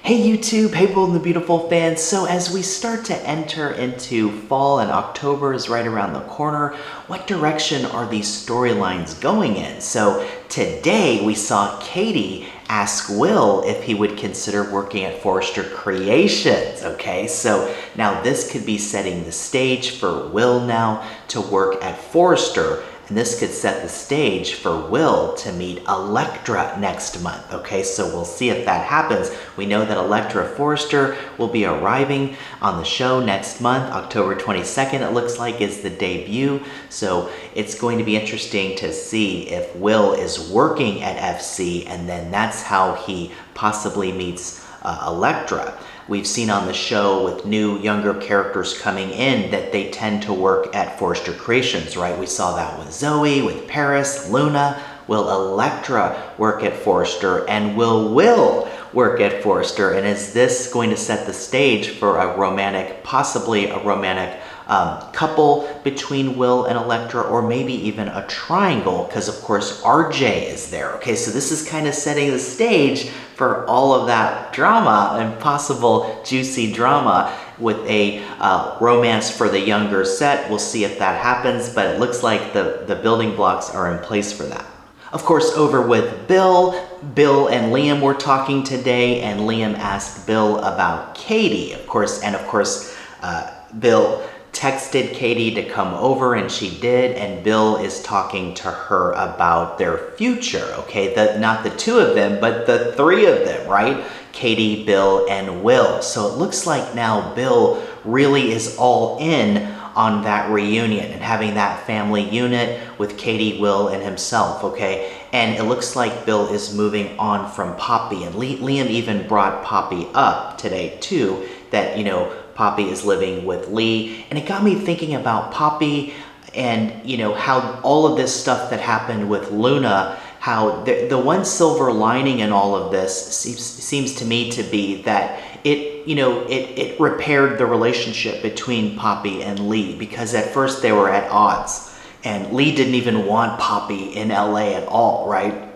Hey YouTube, hey bold and the beautiful fans. So as we start to enter into fall and October is right around the corner, what direction are these storylines going in? So today we saw Katie ask Will if he would consider working at Forrester Creations, okay? So now this could be setting the stage for Will now to work at Forrester. And this could set the stage for Will to meet Electra next month, okay? So we'll see if that happens. We know that Electra Forrester will be arriving on the show next month. October 22nd, it looks like, is the debut. So it's going to be interesting to see if Will is working at FC, and then that's how he possibly meets Electra. We've seen on the show with new, younger characters coming in that they tend to work at Forrester Creations, right? We saw that with Zoe, with Paris, Luna. Will Electra work at Forrester, and will Will work at Forrester? And is this going to set the stage for a romantic, possibly a romantic couple between Will and Electra, or maybe even a triangle, because of course RJ is there. Okay, so this is kind of setting the stage for all of that drama and possible juicy drama with a romance for the younger set. We'll see if that happens, but it looks like the building blocks are in place for that. Of course, over with Bill and Liam were talking today, and Liam asked Bill about Katie, of course, and of course, Bill texted Katie to come over, and she did, and Bill is talking to her about their future, okay? Not the two of them, but the three of them, right? Katie, Bill, and Will. So it looks like now Bill really is all in on that reunion and having that family unit with Katie, Will, and himself, okay? And it looks like Bill is moving on from Poppy, and Liam even brought Poppy up today too, that, you know, Poppy is living with Lee, and it got me thinking about Poppy and, you know, how all of this stuff that happened with Luna, how the one silver lining in all of this seems to me to be that it repaired the relationship between Poppy and Lee, because at first they were at odds, and Lee didn't even want Poppy in LA at all, right?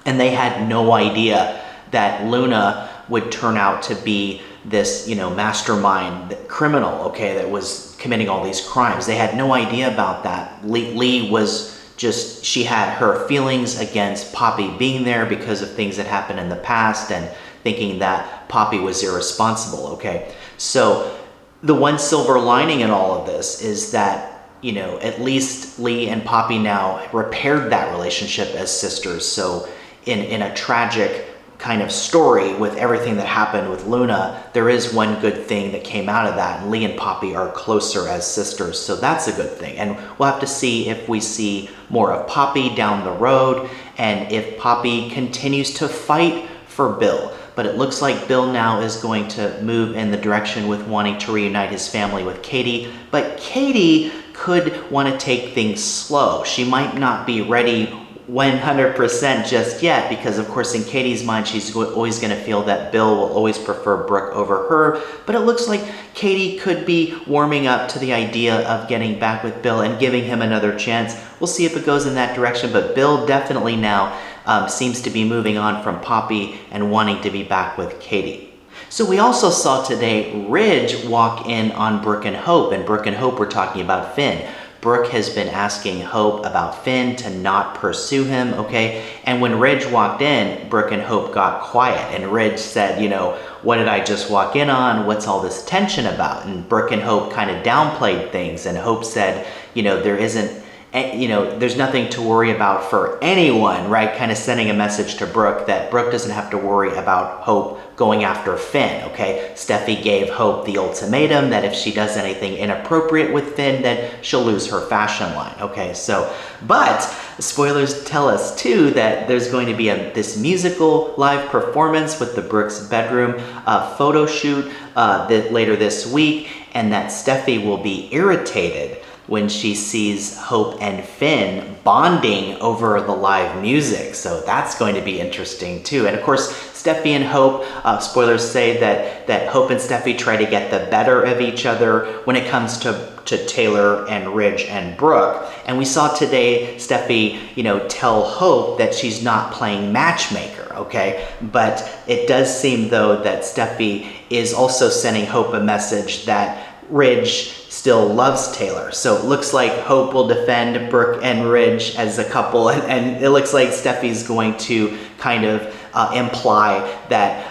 And they had no idea that Luna would turn out to be this, you know, mastermind criminal, okay, that was committing all these crimes. They had no idea about that. Lee was just, she had her feelings against Poppy being there because of things that happened in the past, and thinking that Poppy was irresponsible, okay? So the one silver lining in all of this is that, you know, at least Lee and Poppy now repaired that relationship as sisters. So in a tragic kind of story with everything that happened with Luna, there is one good thing that came out of that, and Lee and Poppy are closer as sisters, so that's a good thing. And we'll have to see if we see more of Poppy down the road, and if Poppy continues to fight for Bill. But it looks like Bill now is going to move in the direction with wanting to reunite his family with Katie, but Katie could want to take things slow. She might not be ready 100% just yet, because of course in Katie's mind she's always going to feel that Bill will always prefer Brooke over her, but it looks like Katie could be warming up to the idea of getting back with Bill and giving him another chance. We'll see if it goes in that direction, but Bill definitely now seems to be moving on from Poppy and wanting to be back with Katie. So we also saw today Ridge walk in on Brooke and Hope, and Brooke and Hope were talking about Finn. Brooke has been asking Hope about Finn to not pursue him, okay? And when Ridge walked in, Brooke and Hope got quiet, and Ridge said, you know, what did I just walk in on? What's all this tension about? And Brooke and Hope kind of downplayed things, and Hope said, you know, there's nothing to worry about for anyone, right? Kind of sending a message to Brooke that Brooke doesn't have to worry about Hope going after Finn, okay? Steffy gave Hope the ultimatum that if she does anything inappropriate with Finn, then she'll lose her fashion line, okay? So, but spoilers tell us too that there's going to be this musical live performance with the Brooks bedroom photo shoot later this week, and that Steffy will be irritated when she sees Hope and Finn bonding over the live music. So that's going to be interesting too. And of course, Steffy and Hope, spoilers say that Hope and Steffy try to get the better of each other when it comes to Taylor and Ridge and Brooke. And we saw today Steffy, tell Hope that she's not playing matchmaker. okay? But it does seem though that Steffy is also sending Hope a message that Ridge still loves Taylor. So it looks like Hope will defend Brooke and Ridge as a couple, and it looks like Steffy's going to kind of imply that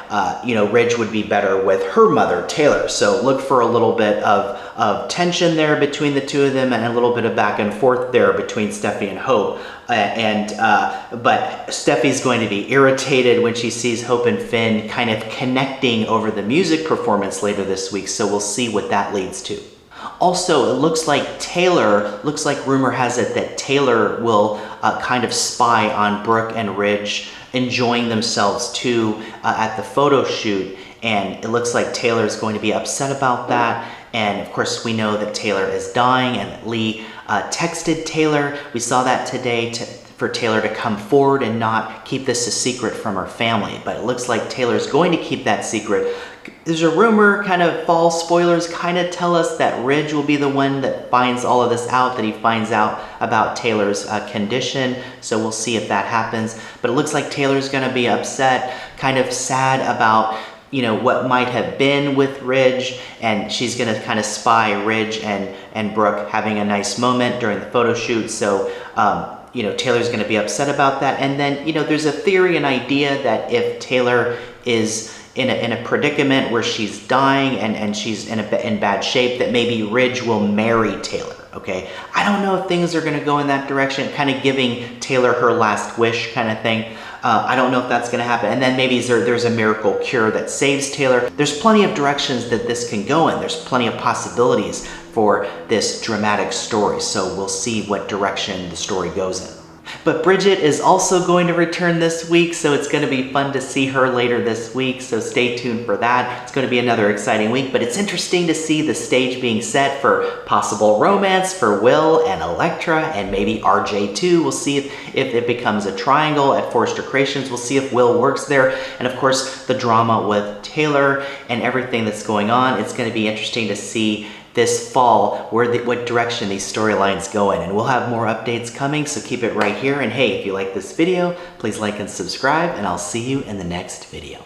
Ridge would be better with her mother, Taylor. So look for a little bit of tension there between the two of them, and a little bit of back and forth there between Steffy and Hope. But Steffy's going to be irritated when she sees Hope and Finn kind of connecting over the music performance later this week. So we'll see what that leads to. Also, it looks like rumor has it that Taylor will kind of spy on Brooke and Ridge enjoying themselves too at the photo shoot. And it looks like Taylor's going to be upset about that. And of course, we know that Taylor is dying, and that Lee texted Taylor. We saw that today for Taylor to come forward and not keep this a secret from her family. But it looks like Taylor's going to keep that secret. There's a rumor, kind of fall spoilers kind of tell us that Ridge will be the one that finds all of this out, that he finds out about Taylor's condition. So we'll see if that happens. But it looks like Taylor's going to be upset, kind of sad about what might have been with Ridge, and she's going to kind of spy Ridge and Brooke having a nice moment during the photo shoot. So Taylor's going to be upset about that. And then there's a theory, an idea that if Taylor is in a predicament where she's dying and she's in bad shape, that maybe Ridge will marry Taylor. Okay, I don't know if things are going to go in that direction, kind of giving Taylor her last wish kind of thing. I don't know if that's going to happen. And then maybe there's a miracle cure that saves Taylor. There's plenty of directions that this can go in. There's plenty of possibilities for this dramatic story. So we'll see what direction the story goes in. But Bridget is also going to return this week, so it's going to be fun to see her later this week, so stay tuned for that. It's going to be another exciting week, but it's interesting to see the stage being set for possible romance for Will and Electra, and maybe RJ too. We'll see if it becomes a triangle at Forrester Creations. We'll see if Will works there, and of course the drama with Taylor and everything that's going on. It's going to be interesting to see this fall what direction these storylines go in, and we'll have more updates coming, so keep it right here. And hey, if you like this video, please like and subscribe, and I'll see you in the next video.